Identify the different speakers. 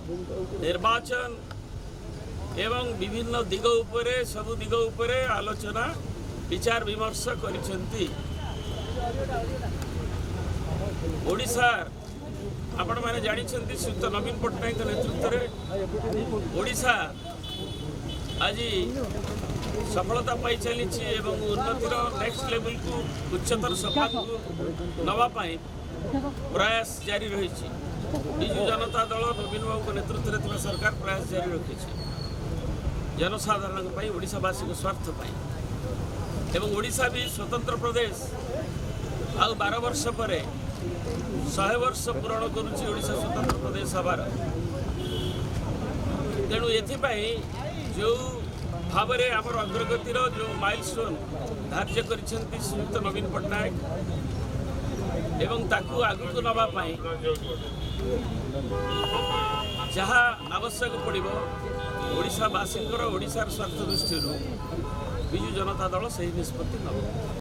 Speaker 1: निर्वाचन एवं विभिन्न दिग उपरे सबु दिग उपरे आलोचना विचार विमर्श करिसेंती। ओडिशा आपण माने जानी श्रीयुक्त नवीन पट्टनायक नेतृत्व में ओडिशा आज सफलता पाई चली एवं उन्नतिर नेक्स्ट लेवल को उच्चतर सफा को नवापाई प्रयास जारी रही। विजु जनता दल नवीन बाबू नेतृत्व में सरकार प्रयास जारी रखी जनसाधारण ओडिशावासी को स्वार्थ पाई एवं ओडिशा भी स्वतंत्र प्रदेश आउ 12 वर्ष पर 100 वर्ष पूरण करुच्ची ओडिशा स्वतंत्र प्रदेश हबार। तेणु एथिपाई जो भाव में आमर अग्रगतिर जो माइलस्टोन धार्य करिसेंती श्रीयुक्त नवीन पट्टनायक एवं ताकू आगु को नवापाई जहाँ आवश्यक पड़ो ओडिशावासी ओडिशार स्वार्थ दृष्टि विजु जनता दल से निष्पत्ति नब।